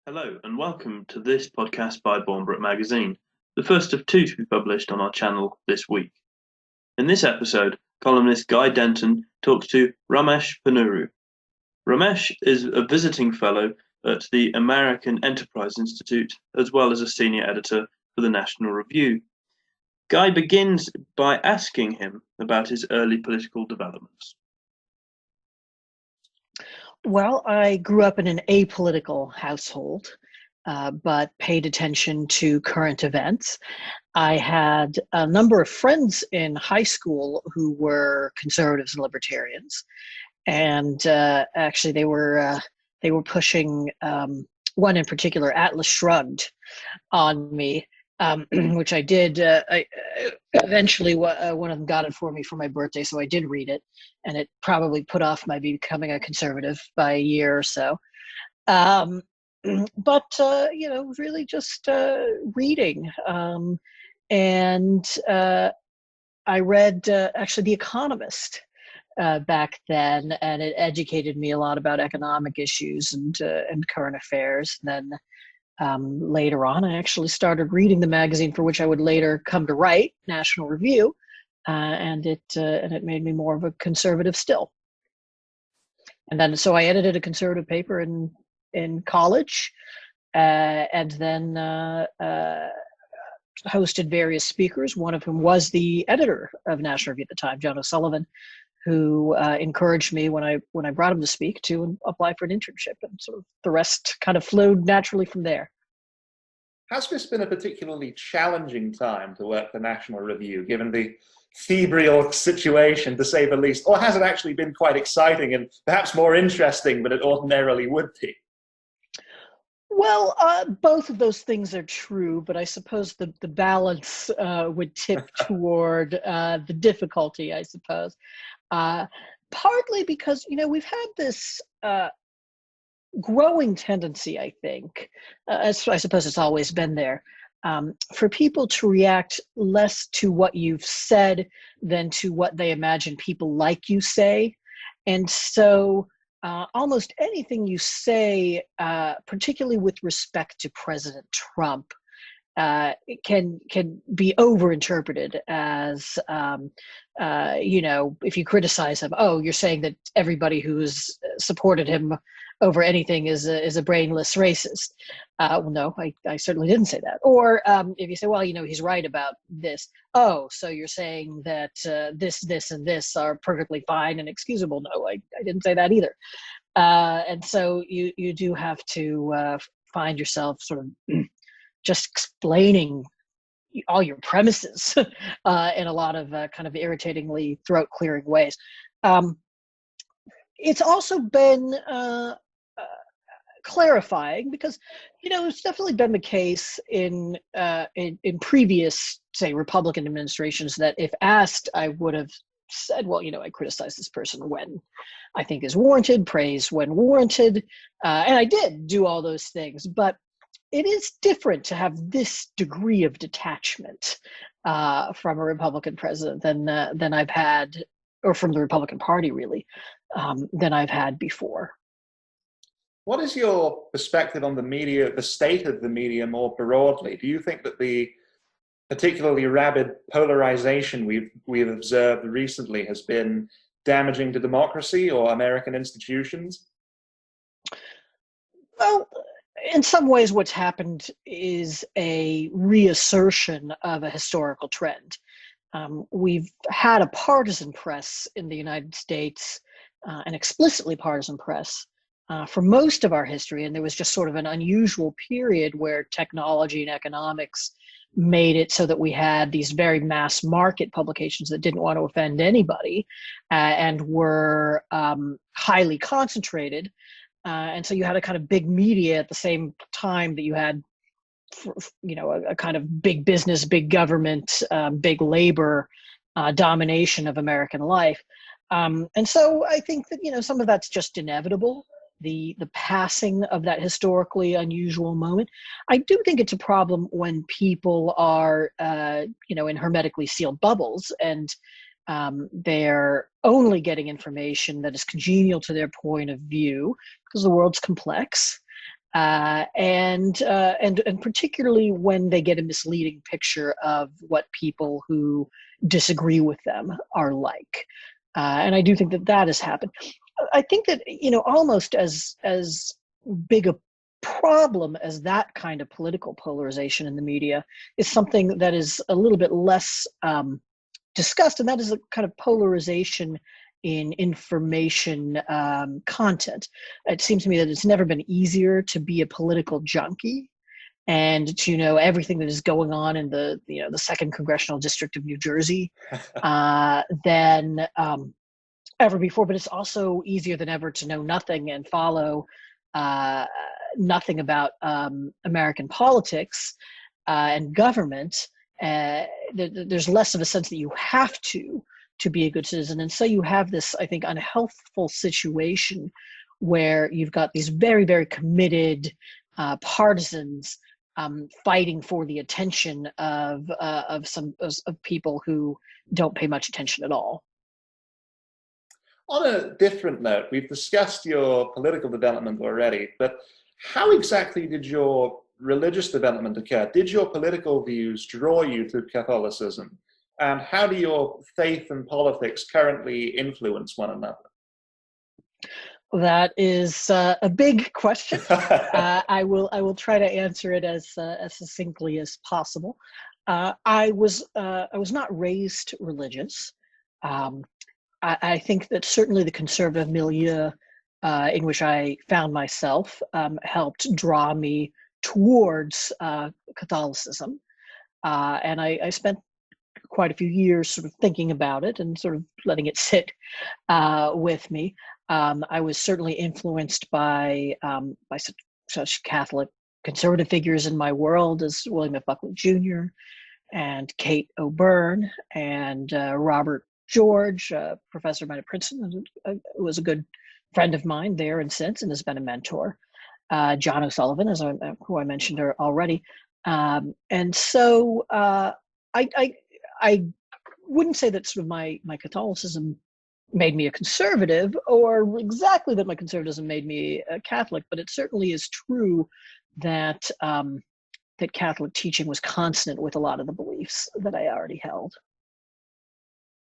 Hello and welcome to this podcast by Bournbrook magazine, the first of two to be published on our channel this week. In this episode, columnist Guy Denton talks to Ramesh Ponnuru. Ramesh is a visiting fellow at the American Enterprise Institute, as well as a senior editor for the National Review. Guy begins by asking him about his early political developments. Well, I grew up in an apolitical household, but paid attention to current events. I had a number of friends in high school who were conservatives and libertarians, and actually they were pushing one in particular, Atlas Shrugged, on me. Which I did. Eventually, one of them got it for me for my birthday, so I did read it, and it probably put off my becoming a conservative by a year or so. But really just reading, and I read actually The Economist back then, and it educated me a lot about economic issues and current affairs. And then later on, I actually started reading the magazine for which I would later come to write, National Review, and it made me more of a conservative still. And then so I edited a conservative paper in college, and then hosted various speakers. One of whom was the editor of National Review at the time, John O'Sullivan, who encouraged me when I brought him to speak to apply for an internship, and sort of the rest kind of flowed naturally from there. Has this been a particularly challenging time to work for National Review, given the febrile situation, to say the least, or has it actually been quite exciting and perhaps more interesting than it ordinarily would be? Well, both of those things are true, but I suppose the balance would tip toward the difficulty, I suppose. Partly because, we've had this growing tendency, I think, I suppose it's always been there, for people to react less to what you've said than to what they imagine people like you say. And so almost anything you say, particularly with respect to President Trump, it can be overinterpreted as, if you criticize him, oh, you're saying that everybody who's supported him over anything is a brainless racist. Well, no, I certainly didn't say that. Or if you say, well, he's right about this. Oh, so you're saying that this, and this are perfectly fine and excusable. No, I didn't say that either. And so you do have to find yourself sort of just explaining all your premises in a lot of kind of irritatingly throat-clearing ways. It's also been clarifying because, it's definitely been the case in previous, say, Republican administrations that if asked, I would have said, well, I criticize this person when I think is warranted, praise when warranted, and I did do all those things. But it is different to have this degree of detachment from a Republican president than I've had, or from the Republican Party, really, than I've had before. What is your perspective on the media, the state of the media more broadly? Do you think that the particularly rabid polarization we've observed recently has been damaging to democracy or American institutions? Well, in some ways, what's happened is a reassertion of a historical trend. We've had a partisan press in the United States, an explicitly partisan press, for most of our history, and there was just sort of an unusual period where technology and economics made it so that we had these very mass market publications that didn't want to offend anybody and were highly concentrated. And so you had a kind of big media at the same time that you had, a kind of big business, big government, big labor domination of American life. And so I think that, some of that's just inevitable. The passing of that historically unusual moment. I do think it's a problem when people are, in hermetically sealed bubbles and they're only getting information that is congenial to their point of view because the world's complex. and particularly when they get a misleading picture of what people who disagree with them are like. And I do think that has happened. I think that, almost as big a problem as that kind of political polarization in the media is something that is a little bit less discussed, and that is a kind of polarization in information content. It seems to me that it's never been easier to be a political junkie and to know everything that is going on in the second congressional district of New Jersey than ever before. But it's also easier than ever to know nothing and follow nothing about American politics and government. There's less of a sense that you have to be a good citizen. And so you have this, I think, unhealthful situation where you've got these very, very committed partisans fighting for the attention of people who don't pay much attention at all. On a different note, we've discussed your political development already, but how exactly did your religious development occur? Did your political views draw you to Catholicism? And how do your faith and politics currently influence one another? That is a big question. I will try to answer it as succinctly as possible. I was not raised religious. I think that certainly the conservative milieu in which I found myself helped draw me towards Catholicism, and I spent quite a few years sort of thinking about it and sort of letting it sit with me. I was certainly influenced by such Catholic conservative figures in my world as William F. Buckley Jr. and Kate O'Byrne and Robert George, professor of mine at Princeton, who was a good friend of mine there and since, and has been a mentor. John O'Sullivan, who I mentioned already. And so I wouldn't say that sort of my Catholicism made me a conservative, or exactly that my conservatism made me a Catholic, but it certainly is true that that Catholic teaching was consonant with a lot of the beliefs that I already held.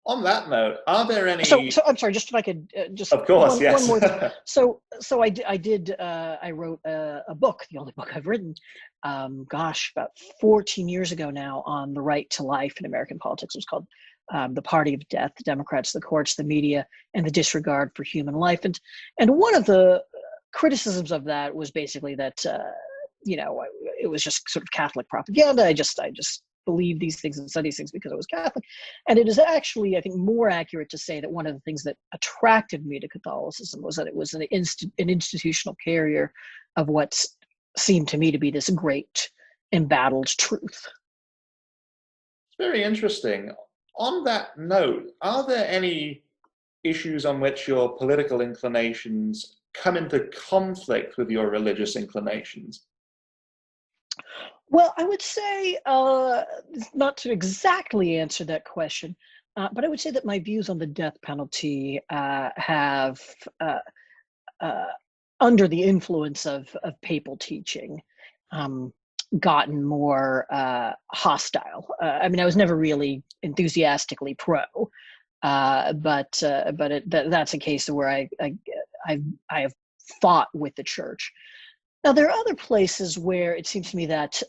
On that note, are there any? So I'm sorry. Just if I could, just of course, yes. One more thing. So I wrote a book, the only book I've written, about 14 years ago now, on the right to life in American politics. It was called "The Party of Death: The Democrats, the Courts, the Media, and the Disregard for Human Life." And one of the criticisms of that was basically that it was just sort of Catholic propaganda. I just believe these things and study these things because I was Catholic. And it is actually, I think, more accurate to say that one of the things that attracted me to Catholicism was that it was an institutional carrier of what seemed to me to be this great embattled truth. It's very interesting. On that note, are there any issues on which your political inclinations come into conflict with your religious inclinations? Well, I would say, not to exactly answer that question, but I would say that my views on the death penalty have, under the influence of papal teaching, gotten more hostile. I mean, I was never really enthusiastically pro, but that's a case where I have fought with the church. Now, there are other places where it seems to me that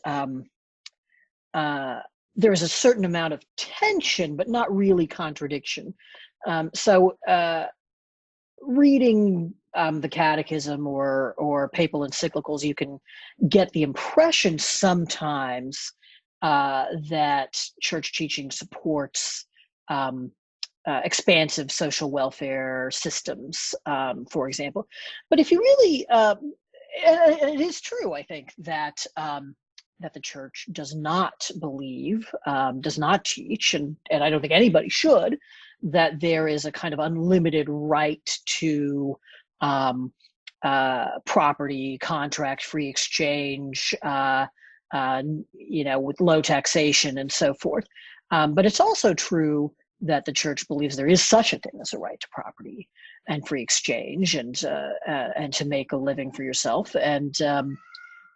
there is a certain amount of tension, but not really contradiction. So reading the Catechism or papal encyclicals, you can get the impression sometimes that church teaching supports expansive social welfare systems, for example. But if you really and it is true, I think, that that the church does not believe, does not teach, and I don't think anybody should, that there is a kind of unlimited right to property, contract, free exchange, with low taxation and so forth. But it's also true that the church believes there is such a thing as a right to property and free exchange, and to make a living for yourself, and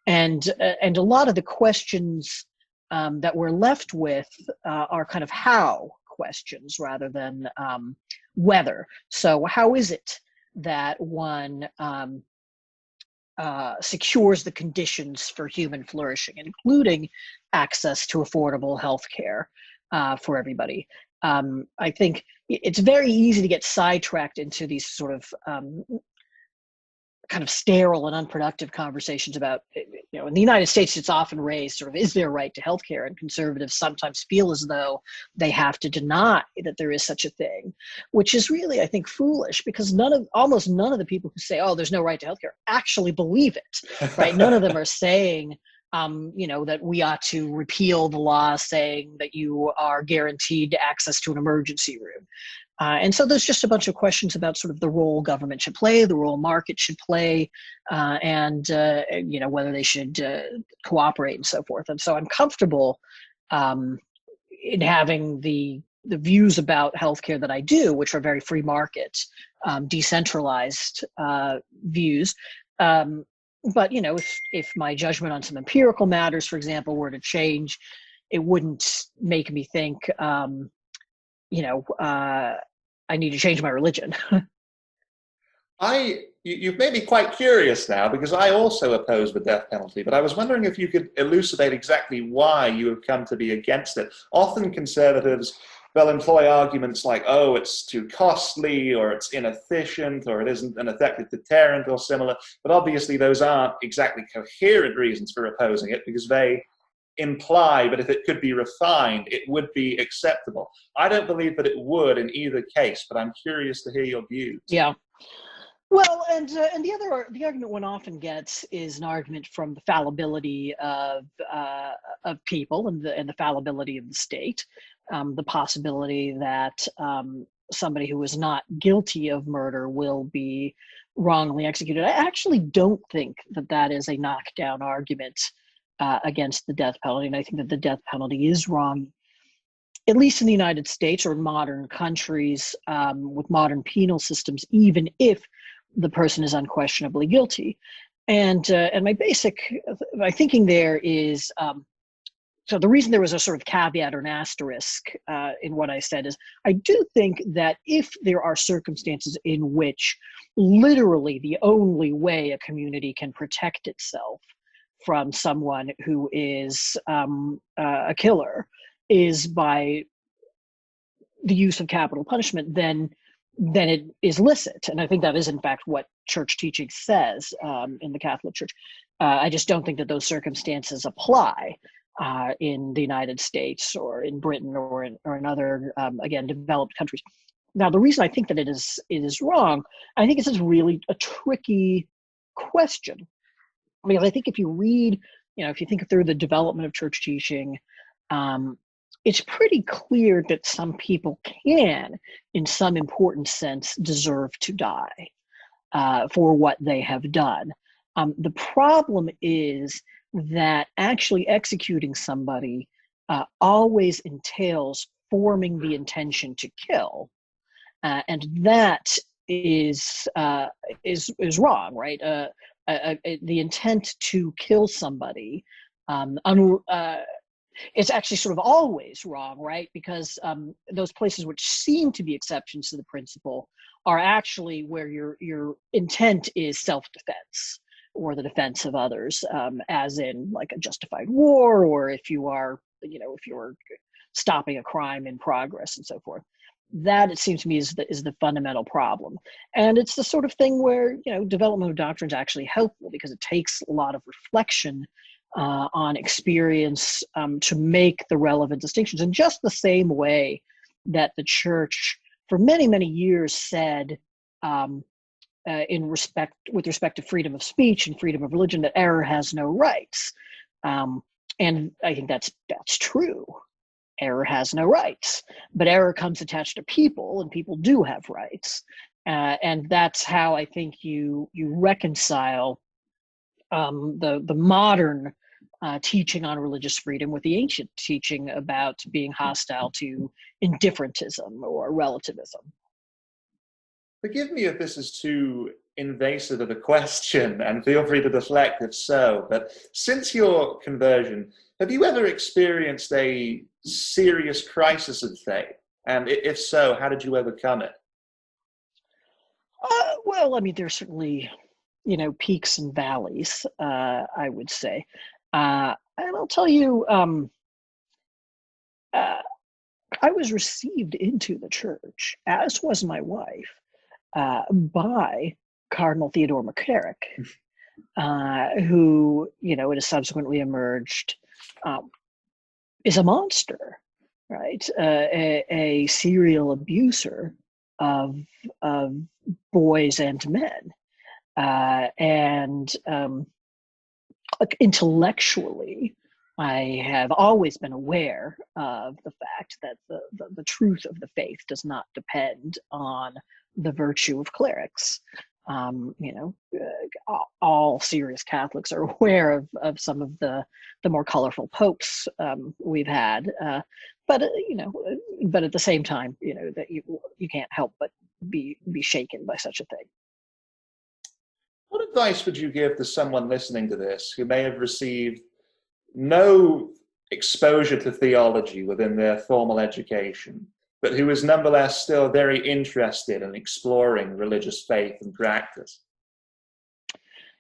And a lot of the questions that we're left with are kind of how questions rather than whether. So how is it that one secures the conditions for human flourishing, including access to affordable health care for everybody? I think it's very easy to get sidetracked into these sort of kind of sterile and unproductive conversations about, in the United States, it's often raised sort of, is there a right to healthcare? And conservatives sometimes feel as though they have to deny that there is such a thing, which is really, I think, foolish, because almost none of the people who say, oh, there's no right to healthcare actually believe it, right? None of them are saying, that we ought to repeal the law saying that you are guaranteed access to an emergency room. And so there's just a bunch of questions about sort of the role government should play, the role market should play, and whether they should cooperate and so forth. And so I'm comfortable in having the views about healthcare that I do, which are very free market, decentralized views. But if my judgment on some empirical matters, for example, were to change, it wouldn't make me think, I need to change my religion. You've made me quite curious now, because I also oppose the death penalty, but I was wondering if you could elucidate exactly why you have come to be against it. Often conservatives, they'll employ arguments like, oh, it's too costly, or it's inefficient, or it isn't an effective deterrent, or similar. But obviously those aren't exactly coherent reasons for opposing it, because they imply that if it could be refined, it would be acceptable. I don't believe that it would in either case, but I'm curious to hear your views. Yeah. Well, and the argument one often gets is an argument from the fallibility of people and the fallibility of the state, the possibility that somebody who is not guilty of murder will be wrongly executed. I actually don't think that is a knockdown argument against the death penalty, and I think that the death penalty is wrong, at least in the United States or in modern countries with modern penal systems, even if the person is unquestionably guilty. And my thinking there is, so the reason there was a sort of caveat or an asterisk in what I said is, I do think that if there are circumstances in which literally the only way a community can protect itself from someone who is a killer is by the use of capital punishment, then it is licit. And I think that is, in fact, what church teaching says in the Catholic Church. I just don't think that those circumstances apply in the United States or in Britain or in other, again, developed countries. Now, the reason I think that it is wrong, I think it's really a tricky question. Because I think if you read, if you think through the development of church teaching, it's pretty clear that some people can, in some important sense, deserve to die for what they have done. The problem is that actually executing somebody always entails forming the intention to kill, and that is wrong, right? The intent to kill somebody, it's actually sort of always wrong, right? Because those places which seem to be exceptions to the principle are actually where your intent is self-defense or the defense of others, as in like a justified war, or if you're stopping a crime in progress and so forth. That, it seems to me, is the fundamental problem. And it's the sort of thing where, development of doctrine is actually helpful, because it takes a lot of reflection on experience to make the relevant distinctions. In just the same way that the church for many, many years said, with respect to freedom of speech and freedom of religion, that error has no rights. And I think that's true. Error has no rights, but error comes attached to people, and people do have rights. And that's how I think you reconcile the modern teaching on religious freedom with the ancient teaching about being hostile to indifferentism or relativism. Forgive me if this is too invasive of a question, and feel free to deflect if so, but since your conversion, have you ever experienced a serious crisis of faith? And if so, how did you overcome it? Well, I mean, there's certainly, peaks and valleys, I would say. And I'll tell you, I was received into the church, as was my wife, by Cardinal Theodore McCarrick, who, it has subsequently emerged, is a monster, right? A serial abuser of boys and men, and intellectually, I have always been aware of the fact that the truth of the faith does not depend on the virtue of clerics. All serious Catholics are aware of some of the more colorful popes we've had, but at the same time, that you can't help but be shaken by such a thing. What advice would you give to someone listening to this who may have received no exposure to theology within their formal education, but who is nonetheless still very interested in exploring religious faith and practice?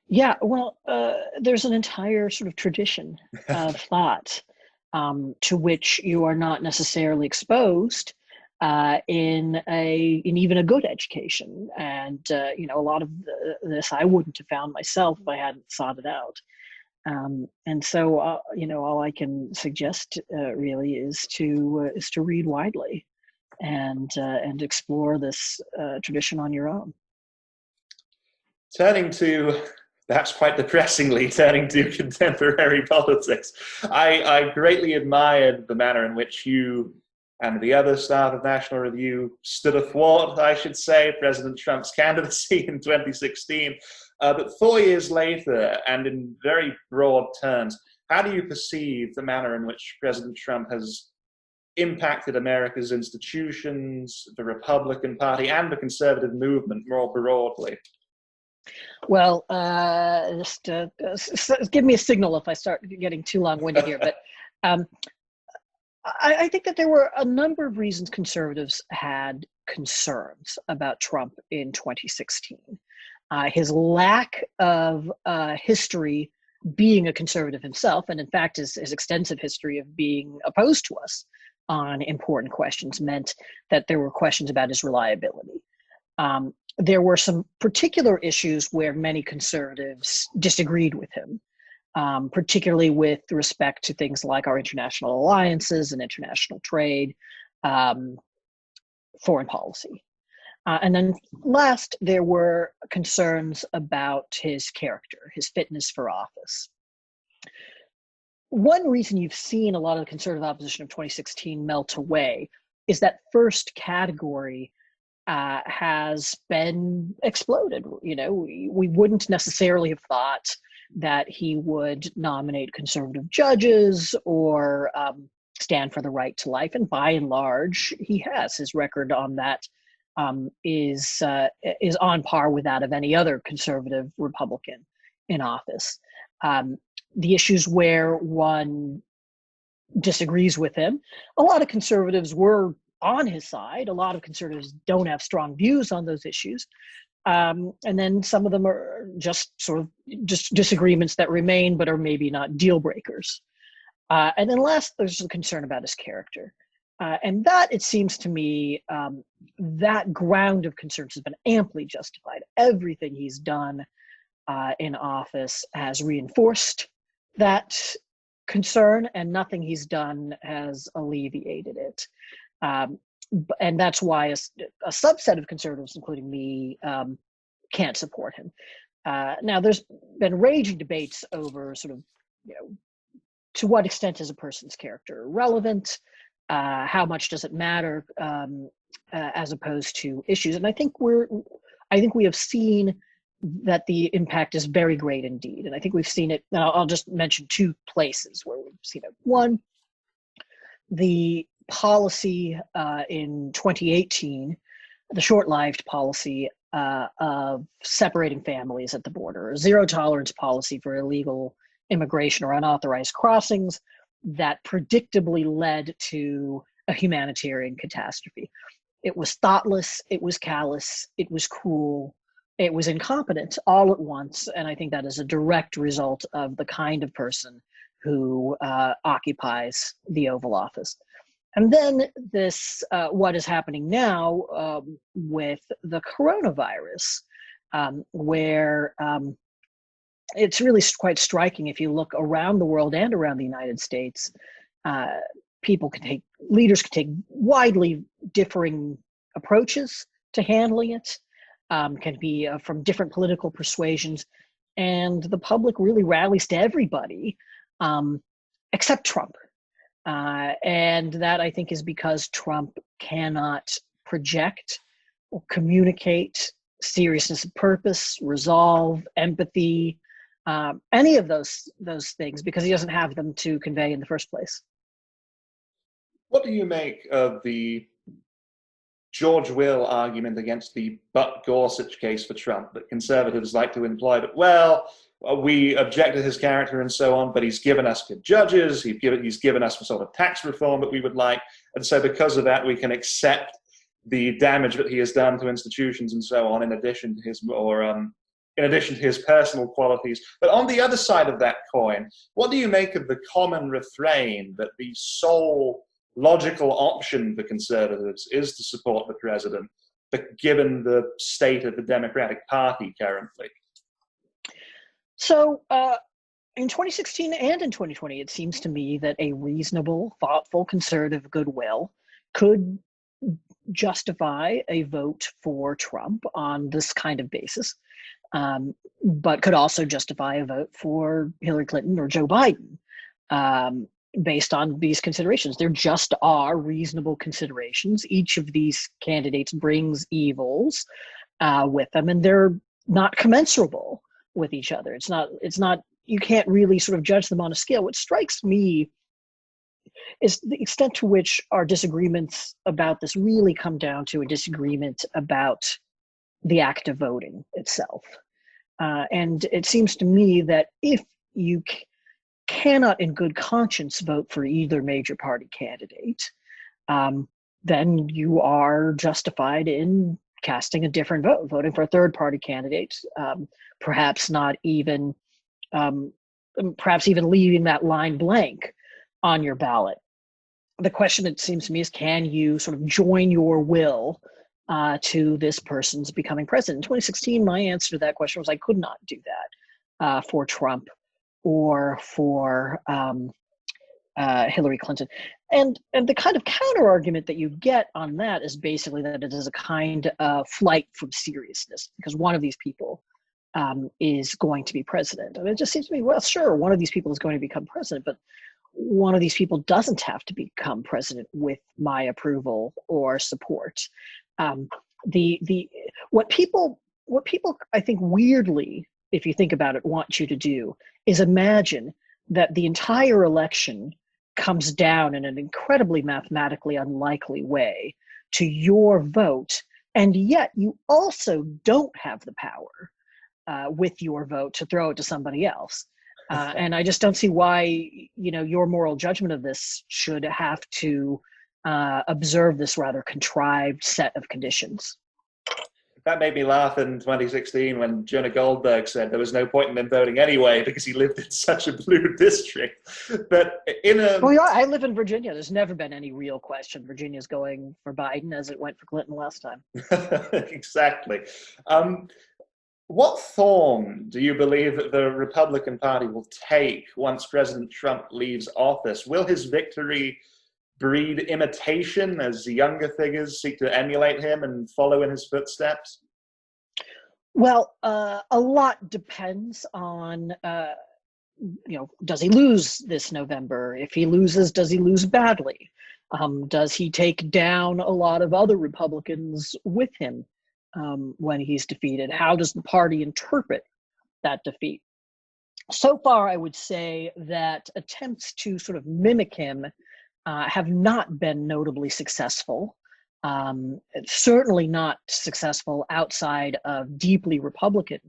Yeah, well, there's an entire sort of tradition of thought to which you are not necessarily exposed in even a good education, and a lot of this I wouldn't have found myself if I hadn't sought it out. And so, all I can suggest really is to read widely and explore this tradition on your own. Turning to, perhaps quite depressingly, turning to contemporary politics, I greatly admired the manner in which you and the other staff of National Review stood athwart, I should say, President Trump's candidacy in 2016. But 4 years later, and in very broad terms, how do you perceive the manner in which President Trump has impacted America's institutions, the Republican Party, and the conservative movement more broadly? Well, just give me a signal if I start getting too long-winded here. But I think that there were a number of reasons conservatives had concerns about Trump in 2016. His lack of history being a conservative himself, and in fact his extensive history of being opposed to us on important questions, meant that there were questions about his reliability. There were some particular issues where many conservatives disagreed with him, particularly with respect to things like our international alliances and international trade, foreign policy. And then last, there were concerns about his character, his fitness for office. One reason you've seen a lot of the conservative opposition of 2016 melt away is that first category has been exploded. We wouldn't necessarily have thought that he would nominate conservative judges or stand for the right to life, and by and large, he has. His record on that is on par with that of any other conservative Republican in office. The issues where one disagrees with him, a lot of conservatives were on his side. A lot of conservatives don't have strong views on those issues. And then some of them are just disagreements that remain, but are maybe not deal breakers. And then last, there's a concern about his character. And that, it seems to me, that ground of concerns has been amply justified. Everything he's done in office has reinforced that concern, and nothing he's done has alleviated it. And that's why a subset of conservatives, including me, can't support him. Now, there's been raging debates over to what extent is a person's character relevant? How much does it matter as opposed to issues? And I think we have seen that the impact is very great indeed. And I think we've seen it. I'll just mention two places where we've seen it. One, the policy in 2018, the short-lived policy of separating families at the border, a zero tolerance policy for illegal immigration or unauthorized crossings that predictably led to a humanitarian catastrophe. It was thoughtless, it was callous, it was cruel, it was incompetent all at once. And I think that is a direct result of the kind of person who occupies the Oval Office. And then this, what is happening now with the coronavirus, where it's really quite striking if you look around the world and around the United States. Leaders can take widely differing approaches to handling it, can be from different political persuasions, and the public really rallies to everybody except Trump. And that, I think, is because Trump cannot project or communicate seriousness of purpose, resolve, empathy, any of those things, because he doesn't have them to convey in the first place. What do you make of the George Will argument against the Buck Gorsuch case for Trump, that conservatives like to imply that, well, we object to his character and so on, but he's given us good judges, he's given us some sort of tax reform that we would like, and so because of that we can accept the damage that he has done to institutions and so on, in addition to his personal qualities. But on the other side of that coin, what do you make of the common refrain that the sole logical option for conservatives is to support the president, but given the state of the Democratic Party currently? So in 2016 and in 2020, it seems to me that a reasonable, thoughtful, conservative goodwill could justify a vote for Trump on this kind of basis, but could also justify a vote for Hillary Clinton or Joe Biden based on these considerations. There just are reasonable considerations. Each of these candidates brings evils with them, and they're not commensurable with each other. It's not, you can't really sort of judge them on a scale. What strikes me is the extent to which our disagreements about this really come down to a disagreement about the act of voting itself. And it seems to me that if you cannot in good conscience vote for either major party candidate, then you are justified in casting a different vote, voting for a third party candidate, perhaps even leaving that line blank on your ballot. The question, it seems to me, is can you sort of join your will to this person's becoming president? In 2016, my answer to that question was I could not do that for Trump or for Hillary Clinton. And the kind of counter argument that you get on that is basically that it is a kind of flight from seriousness, because one of these people is going to be president. And it just seems to me, well, sure, one of these people is going to become president, but one of these people doesn't have to become president with my approval or support. What people I think weirdly, if you think about it, want you to do is imagine that the entire election comes down in an incredibly mathematically unlikely way to your vote, and yet you also don't have the power with your vote to throw it to somebody else. And I just don't see why, your moral judgment of this should have to observe this rather contrived set of conditions. That made me laugh in 2016 when Jonah Goldberg said there was no point in him voting anyway because he lived in such a blue district. But I live in Virginia. There's never been any real question Virginia's going for Biden as it went for Clinton last time. Exactly. What form do you believe that the Republican Party will take once President Trump leaves office? Will his victory breed imitation as younger figures seek to emulate him and follow in his footsteps? Well, a lot depends on, does he lose this November? If he loses, does he lose badly? Does he take down a lot of other Republicans with him when he's defeated? How does the party interpret that defeat? So far, I would say that attempts to sort of mimic him have not been notably successful. It's certainly not successful outside of deeply Republican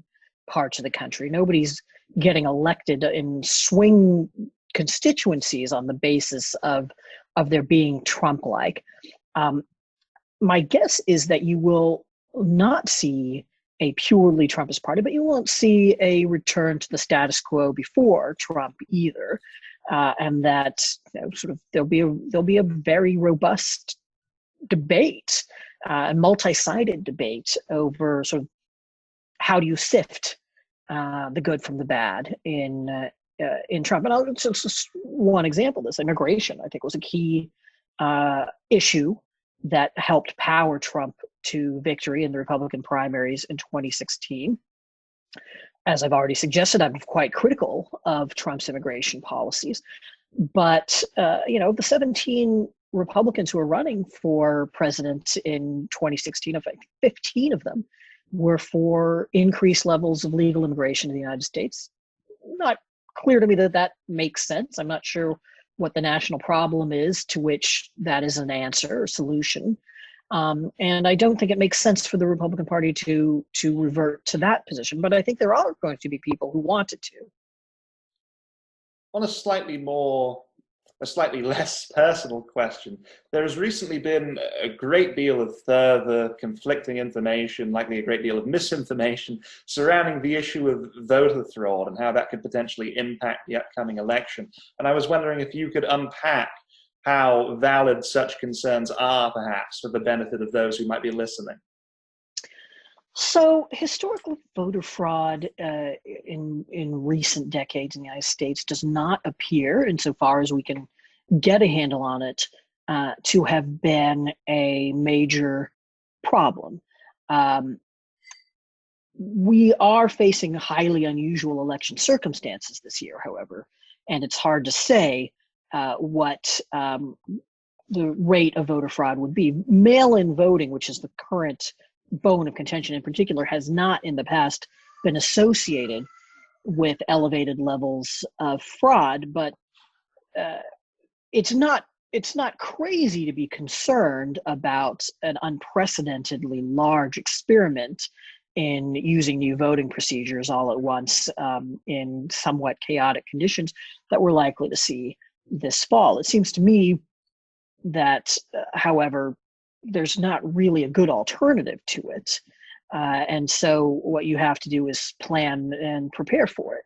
parts of the country. Nobody's getting elected in swing constituencies on the basis of their being Trump-like. My guess is that you will not see a purely Trumpist party, but you won't see a return to the status quo before Trump either, and that sort of there'll be a very robust debate, a multi-sided debate over sort of how do you sift the good from the bad in Trump. And I'll just one example of this: immigration. I think was a key issue that helped power Trump to victory in the Republican primaries in 2016. As I've already suggested, I'm quite critical of Trump's immigration policies. But, the 17 Republicans who are running for president in 2016, I think 15 of them were for increased levels of legal immigration in the United States. Not clear to me that makes sense. I'm not sure what the national problem is to which that is an answer or solution. And I don't think it makes sense for the Republican Party to revert to that position. But I think there are going to be people who want it to. On a slightly less personal question, there has recently been a great deal of further conflicting information, likely a great deal of misinformation, surrounding the issue of voter fraud and how that could potentially impact the upcoming election. And I was wondering if you could unpack how valid such concerns are, perhaps, for the benefit of those who might be listening. So historical voter fraud in recent decades in the United States does not appear, insofar as we can get a handle on it, to have been a major problem. We are facing highly unusual election circumstances this year, however, and it's hard to say what the rate of voter fraud would be. Mail-in voting, which is the current bone of contention in particular, has not in the past been associated with elevated levels of fraud, but it's not crazy to be concerned about an unprecedentedly large experiment in using new voting procedures all at once in somewhat chaotic conditions that we're likely to see this fall. It seems to me that, however, there's not really a good alternative to it. And so what you have to do is plan and prepare for it.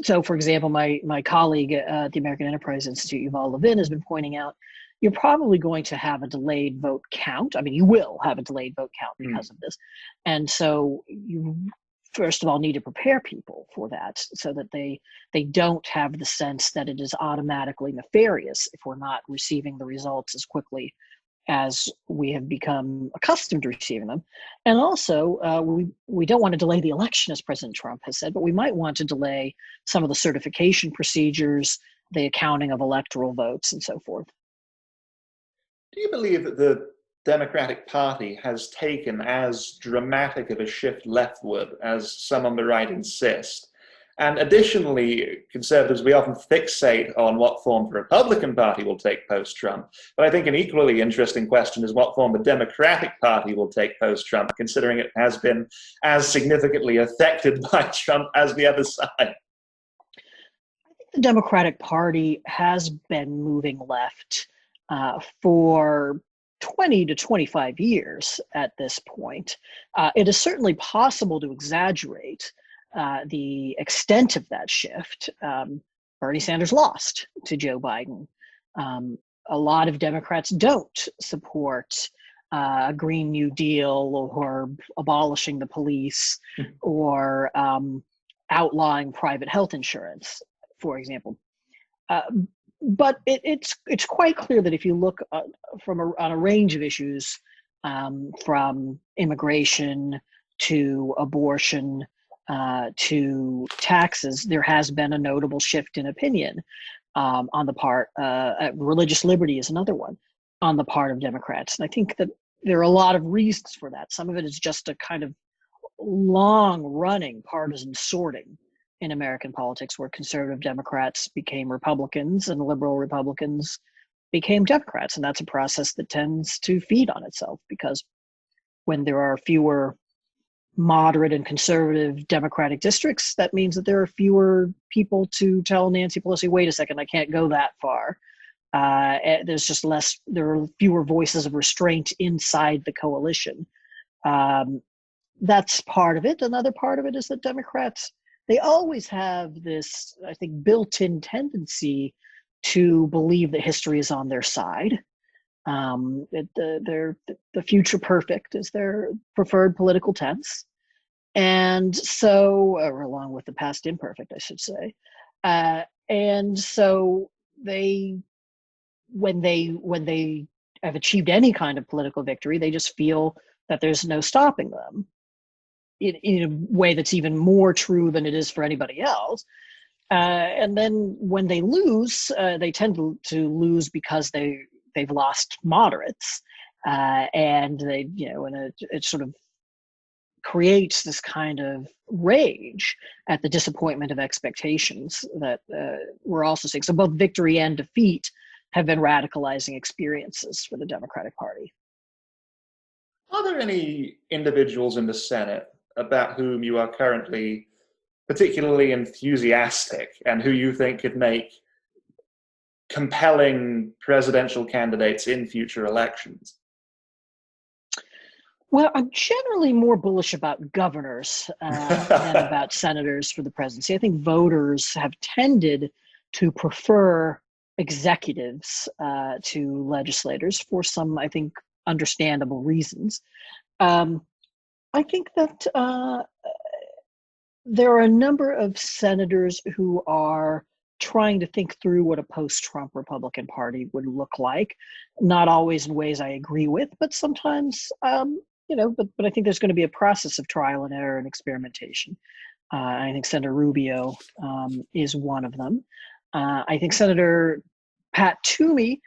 So for example, my colleague at the American Enterprise Institute, Yuval Levin, has been pointing out you're probably going to have a delayed vote count. I mean, you will have a delayed vote count because of this. And so you, first of all, need to prepare people for that so that they don't have the sense that it is automatically nefarious if we're not receiving the results as quickly as we have become accustomed to receiving them. And also, we don't want to delay the election, as President Trump has said, but we might want to delay some of the certification procedures, the accounting of electoral votes, and so forth. Do you believe that the Democratic Party has taken as dramatic of a shift leftward as some on the right insist? And additionally, conservatives, we often fixate on what form the Republican Party will take post-Trump. But I think an equally interesting question is what form the Democratic Party will take post-Trump, considering it has been as significantly affected by Trump as the other side. I think the Democratic Party has been moving left for 20 to 25 years at this point. It is certainly possible to exaggerate the extent of that shift. Bernie Sanders lost to Joe Biden. A lot of Democrats don't support a Green New Deal or abolishing the police or outlawing private health insurance, for example. But it's quite clear that if you look on a range of issues, from immigration to abortion to taxes, there has been a notable shift in opinion on the part, religious liberty is another one, on the part of Democrats. And I think that there are a lot of reasons for that. Some of it is just a kind of long-running partisan sorting in American politics, where conservative Democrats became Republicans and liberal Republicans became Democrats. And that's a process that tends to feed on itself, because when there are fewer moderate and conservative Democratic districts, that means that there are fewer people to tell Nancy Pelosi, wait a second, I can't go that far. There's just less, there are fewer voices of restraint inside the coalition. That's part of it. Another part of it is that Democrats, they always have this, I think, built-in tendency to believe that history is on their side. The future perfect is their preferred political tense. And so, or along with the past imperfect, I should say. And so when they have achieved any kind of political victory, they just feel that there's no stopping them, in a way that's even more true than it is for anybody else. And then when they lose, they tend to lose because they've lost moderates, and they, and it sort of creates this kind of rage at the disappointment of expectations that we're also seeing. So both victory and defeat have been radicalizing experiences for the Democratic Party. Are there any individuals in the Senate about whom you are currently particularly enthusiastic and who you think could make compelling presidential candidates in future elections? Well, I'm generally more bullish about governors than about senators for the presidency. I think voters have tended to prefer executives to legislators for some, I think, understandable reasons. I think that there are a number of senators who are trying to think through what a post-Trump Republican Party would look like, not always in ways I agree with, but sometimes, but I think there's going to be a process of trial and error and experimentation. I think Senator Rubio is one of them. I think Senator Pat Toomey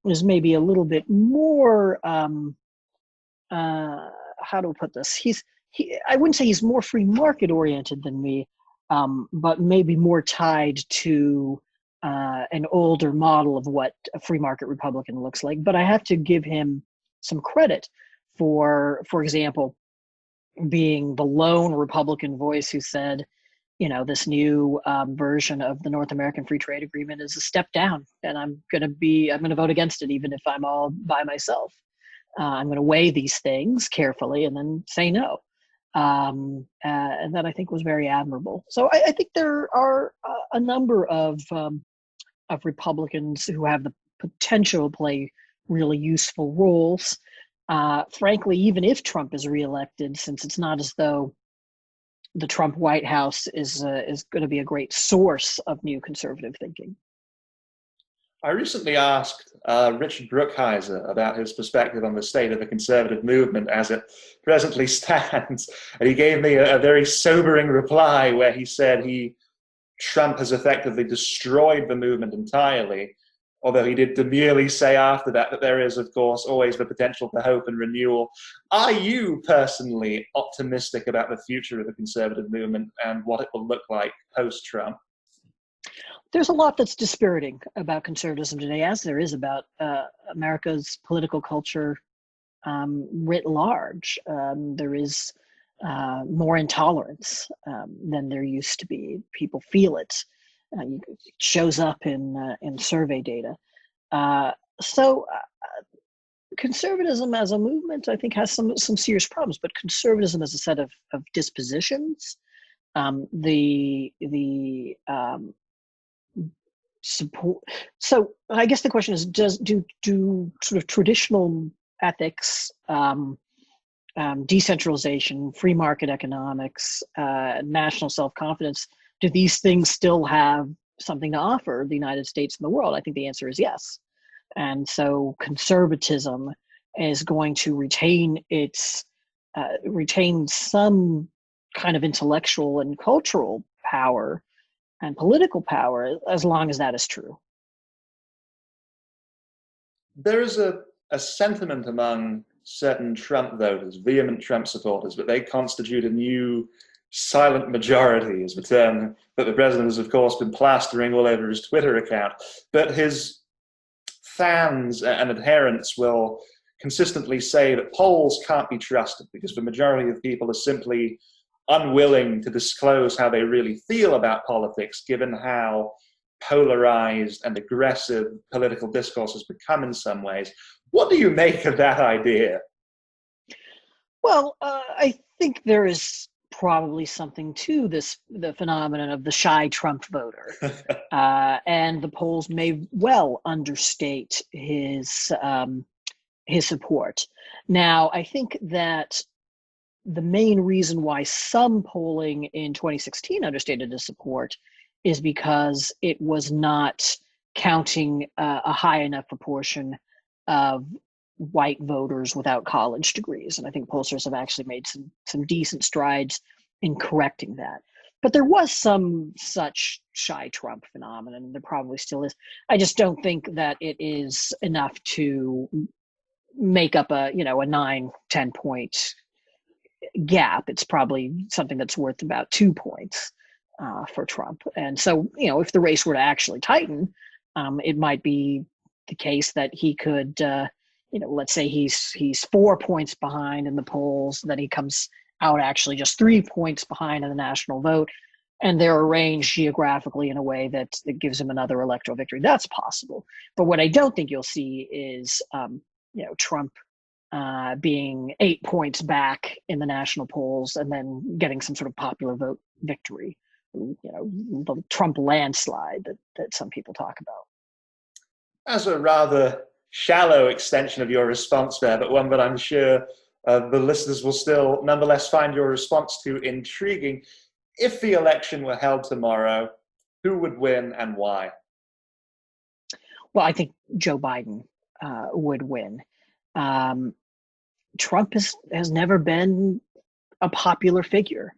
is maybe a little bit more, how do I put this? I wouldn't say he's more free market oriented than me, but maybe more tied to an older model of what a free market Republican looks like. But I have to give him some credit for example, being the lone Republican voice who said, this new version of the North American Free Trade Agreement is a step down, and I'm going to vote against it even if I'm all by myself. I'm going to weigh these things carefully and then say no. And that I think was very admirable. So I think there are a number of Republicans who have the potential to play really useful roles. Frankly, even if Trump is reelected, since it's not as though the Trump White House is going to be a great source of new conservative thinking. I recently asked Richard Brookhiser about his perspective on the state of the conservative movement as it presently stands, and he gave me a very sobering reply where he said Trump has effectively destroyed the movement entirely, although he did demurely say after that there is, of course, always the potential for hope and renewal. Are you personally optimistic about the future of the conservative movement and what it will look like post-Trump? There's a lot that's dispiriting about conservatism today, as there is about America's political culture writ large. There is more intolerance than there used to be. People feel it. It shows up in survey data. So conservatism as a movement, I think, has some serious problems. But conservatism as a set of dispositions, support. So I guess the question is: do sort of traditional ethics, decentralization, free market economics, national self-confidence, do these things still have something to offer the United States and the world? I think the answer is yes. And so conservatism is going to retain some kind of intellectual and cultural power and political power as long as that is true. There is a sentiment among certain Trump voters, vehement Trump supporters, but they constitute a new silent majority, is the term that the president has, of course, been plastering all over his Twitter account. But his fans and adherents will consistently say that polls can't be trusted because the majority of people are simply unwilling to disclose how they really feel about politics, given how polarized and aggressive political discourse has become in some ways. What do you make of that idea? Well, I think there is probably something to the phenomenon of the shy Trump voter. And the polls may well understate his support. Now, I think that the main reason why some polling in 2016 understated his support is because it was not counting a high enough proportion of white voters without college degrees. And I think pollsters have actually made some decent strides in correcting that. But there was some such shy Trump phenomenon, and there probably still is. I just don't think that it is enough to make up a 9-10 point gap. It's probably something that's worth about 2 points for Trump. And so, if the race were to actually tighten, it might be the case that he could, let's say he's 4 points behind in the polls, then he comes out actually just 3 points behind in the national vote, and they're arranged geographically in a way that gives him another electoral victory. That's possible. But what I don't think you'll see is, Trump being 8 points back in the national polls and then getting some sort of popular vote victory, the Trump landslide that some people talk about. As a rather shallow extension of your response there, but one that I'm sure the listeners will still nonetheless find your response to intriguing. If the election were held tomorrow, who would win and why? Well, I think Joe Biden would win. Trump has never been a popular figure.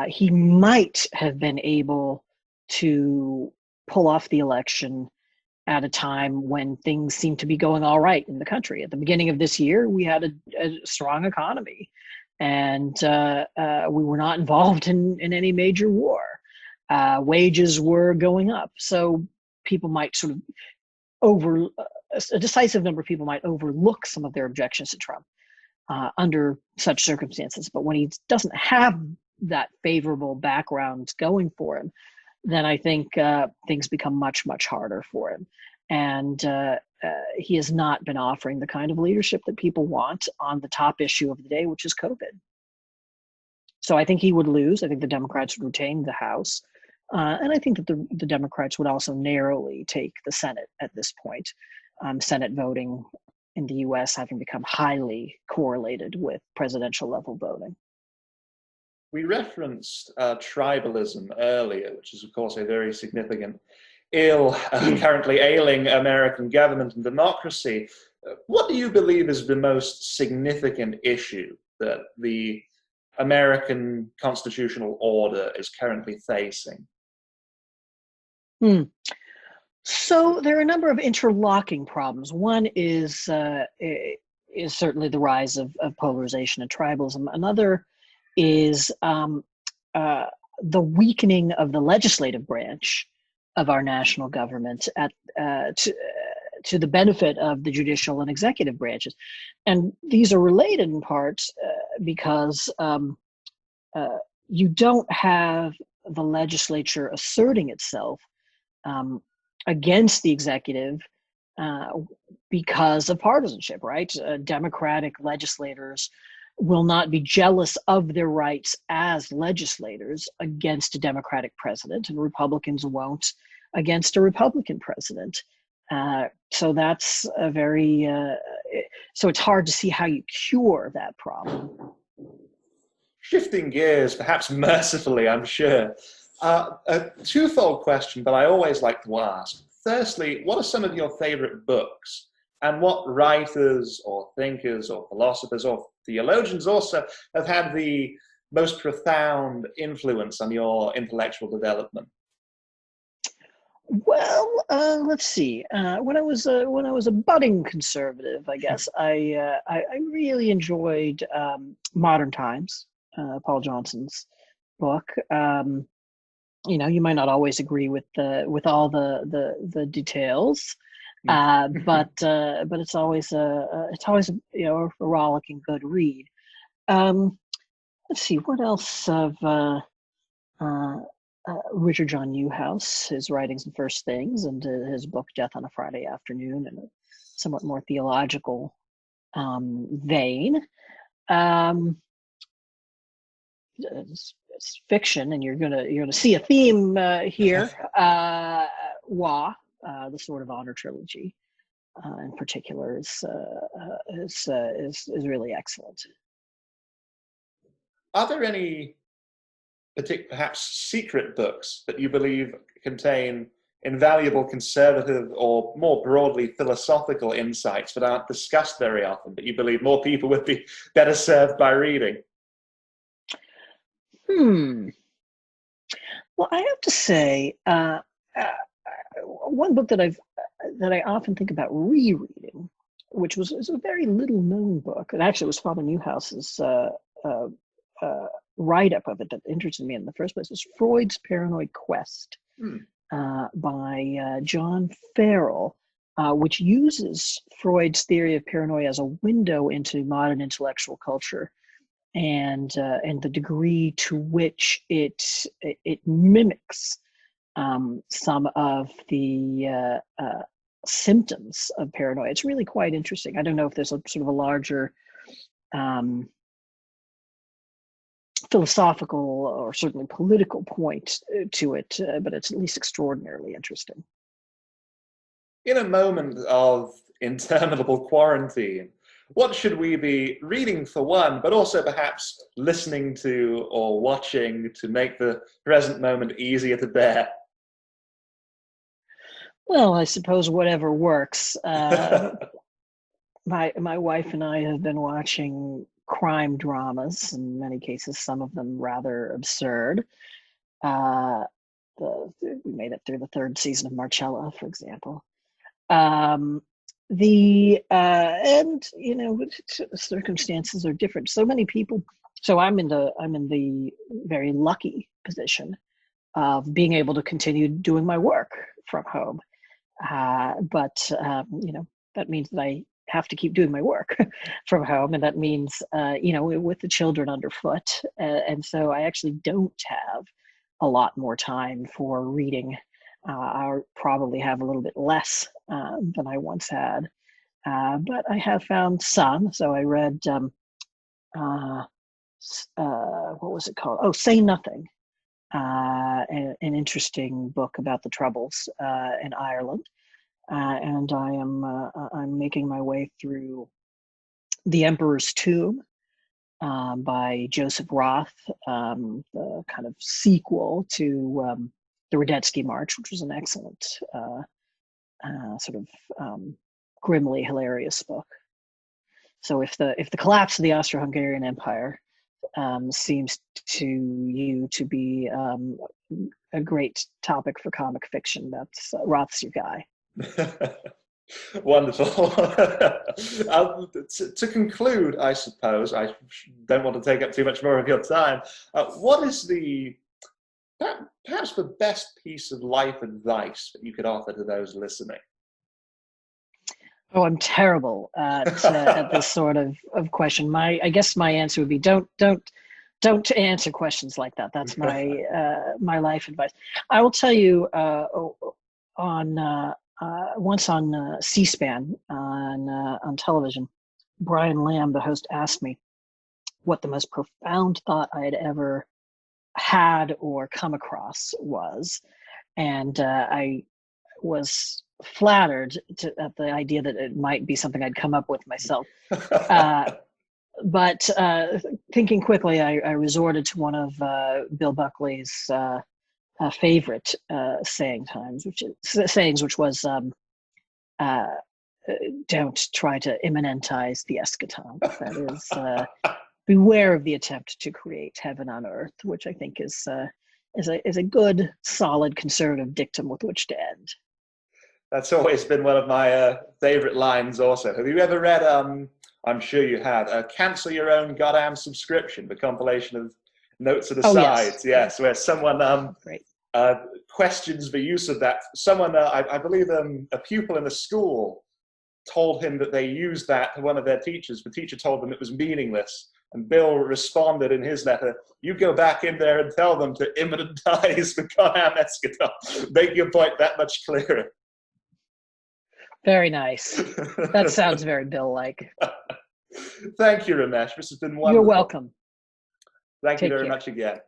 He might have been able to pull off the election at a time when things seemed to be going all right in the country. At the beginning of this year, we had a strong economy, and we were not involved in any major war. Wages were going up. So people might sort of a decisive number of people might overlook some of their objections to Trump under such circumstances. But when he doesn't have that favorable background going for him, then I think things become much, much harder for him. And he has not been offering the kind of leadership that people want on the top issue of the day, which is COVID. So I think he would lose. I think the Democrats would retain the House. And I think that the Democrats would also narrowly take the Senate at this point. Senate voting in the U.S. having become highly correlated with presidential level voting. We referenced tribalism earlier, which is, of course, a very significant ill currently ailing American government and democracy. What do you believe is the most significant issue that the American constitutional order is currently facing? So there are a number of interlocking problems. One is certainly the rise of polarization and tribalism. Another is the weakening of the legislative branch of our national government to the benefit of the judicial and executive branches. And these are related in part because you don't have the legislature asserting itself against the executive because of partisanship, right? Democratic legislators will not be jealous of their rights as legislators against a Democratic president, and Republicans won't against a Republican president. So that's a very, so it's hard to see how you cure that problem. Shifting gears, perhaps mercifully, I'm sure. A twofold question, but I always like to ask. Firstly, what are some of your favorite books? And what writers or thinkers or philosophers or theologians also have had the most profound influence on your intellectual development? Well, let's see. When I was a budding conservative, I guess I really enjoyed Modern Times, Paul Johnson's book. You might not always agree with all the details, But it's always a a rollicking good read. Let's see, what else of Richard John Newhouse, his writings and first things, and his book Death on a Friday Afternoon, in a somewhat more theological vein. It's fiction, and you're gonna see a theme here. Wa, the Sword of Honor trilogy, in particular, is really excellent. Are there any perhaps secret books that you believe contain invaluable conservative or more broadly philosophical insights that aren't discussed very often, that you believe more people would be better served by reading? Well, I have to say, one book that I often think about rereading, which is a very little known book, and actually it was Father Newhouse's write-up of it that interested me in the first place, was Freud's Paranoid Quest by John Farrell, which uses Freud's theory of paranoia as a window into modern intellectual culture, and the degree to which it mimics some of the symptoms of paranoia. It's really quite interesting. I don't know if there's a sort of a larger philosophical or certainly political point to it, but it's at least extraordinarily interesting. In a moment of interminable quarantine, what should we be reading for one, but also perhaps listening to or watching to make the present moment easier to bear? Well, I suppose whatever works. My wife and I have been watching crime dramas, in many cases, some of them rather absurd. We made it through the third season of Marcella, for example. And circumstances are different. So many people. So I'm in the very lucky position of being able to continue doing my work from home. But that means that I have to keep doing my work from home, and that means with the children underfoot, and so I actually don't have a lot more time for reading. I'll probably have a little bit less than I once had, but I have found some. So I read what was it called? Oh, Say Nothing, an interesting book about the Troubles in Ireland. And I'm making my way through The Emperor's Tomb by Joseph Roth, the kind of sequel to the Radetzky March, which was an excellent sort of grimly hilarious book. So if the collapse of the Austro-Hungarian Empire seems to you to be a great topic for comic fiction, that's Roth's your guy. Wonderful. To conclude, I suppose, I don't want to take up too much more of your time. What is perhaps the best piece of life advice that you could offer to those listening? Oh, I'm terrible at this sort of question. I guess my answer would be don't answer questions like that. That's my my life advice. I will tell you once on C-SPAN on television, Brian Lamb, the host, asked me what the most profound thought I had ever had or come across was, and I was flattered at the idea that it might be something I'd come up with myself. But thinking quickly, I resorted to one of Bill Buckley's favorite sayings, which was, don't try to immanentize the eschaton. That is, beware of the attempt to create heaven on earth, which I think is a good, solid conservative dictum with which to end. That's always been one of my favorite lines also. Have you ever read, I'm sure you have, Cancel Your Own Goddamn Subscription, the compilation of notes to the sides? Yes, where someone questions the use of that. Someone, I believe a pupil in a school told him that they used that to one of their teachers. The teacher told them it was meaningless. And Bill responded in his letter, you go back in there and tell them to immanentize the column eschaton. Make your point that much clearer. Very nice. That sounds very Bill-like. Thank you, Ramesh. This has been wonderful. You're welcome. Thank you Take very care. much again.